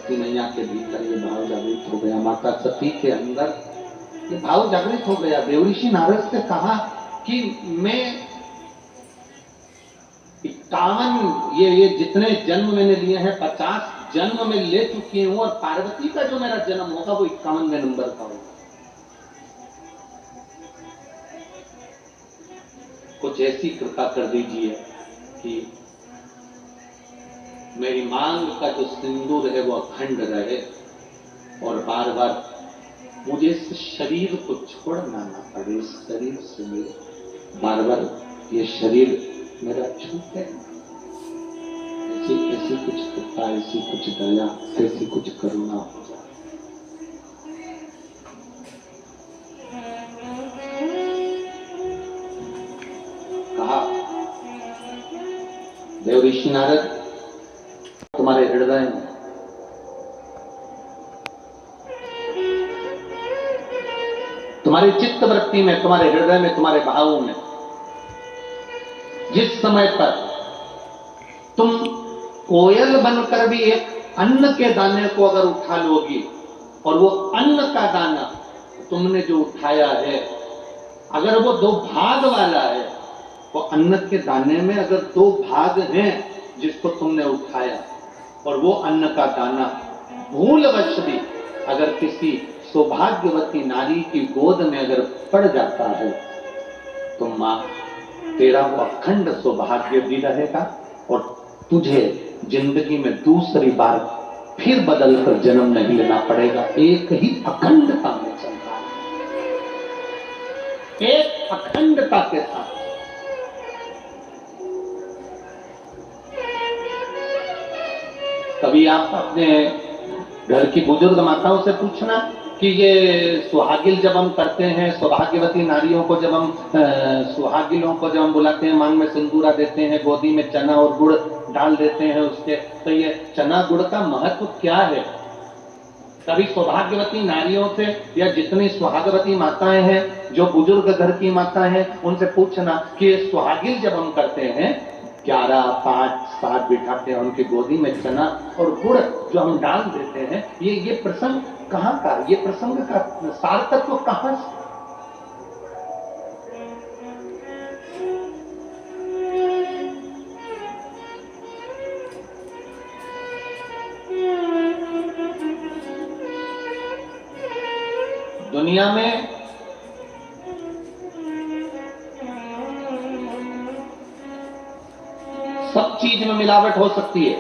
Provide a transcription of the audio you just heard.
सती मैया के भीतर ये भाव जागृत हो गया, माता सती के अंदर ये भाव जागृत हो गया। देवऋषि नारद से कहा कि मैं 51 ये जितने जन्म मैंने लिए हैं 50 जन्म में ले चुकी हूं, और पार्वती का जो मेरा जन्म होगा वो 51वें नंबर का होगा। कुछ ऐसी कृपा कर दीजिए कि मेरी मांग का जो सिंदूर है वो अखंड रहे, और बार बार मुझे इस शरीर को छोड़ना ना पड़े। इस शरीर से मेरे बार बार ये शरीर मेरा छूटे। ऐसी कुछ कृपा, ऐसी कुछ दया, ऐसी कुछ करुणा हो जाए। कहा देवऋषि नारद, तुम्हारे हृदय में तुम्हारी चित्त वृत्ति में, तुम्हारे हृदय में, तुम्हारे भावों में जिस समय पर तुम कोयल बनकर भी एक अन्न के दाने को अगर उठा लोगी, और वो अन्न का दाना तुमने जो उठाया है अगर वो 2 भाग वाला है, वो अन्न के दाने में अगर 2 भाग हैं जिसको तुमने उठाया, और वो अन्न का दाना भूलवश भी अगर किसी सौभाग्यवती नारी की गोद में अगर पड़ जाता है, तो मां तेरा वो अखंड सौभाग्य भी रहेगा, और तुझे जिंदगी में दूसरी बार फिर बदल कर जन्म नहीं लेना पड़ेगा। एक ही अखंडता में चलता है, एक अखंडता के साथ। कभी आप अपने घर की बुजुर्ग माताओं से पूछना कि ये सुहागिल जब हम करते हैं, सौभाग्यवती नारियों को जब हम सुहागिलों को जब हम बुलाते हैं, मांग में सिंदूरा देते हैं, गोदी में चना और गुड़ डाल देते हैं उसके, तो ये चना गुड़ का महत्व क्या है? कभी सौभाग्यवती नारियों से या जितनी सुहागवती माताएं हैं, जो बुजुर्ग घर की माताएं हैं, उनसे पूछना कि ये सुहागिल जब हम करते हैं 11, 5, 7 बिठाते हैं, उनकी गोदी में चना और गुड़ जो हम डाल देते हैं, ये प्रसंग कहां का, ये प्रसंग का सार्थक कहां से? दुनिया में सब चीज में मिलावट हो सकती है,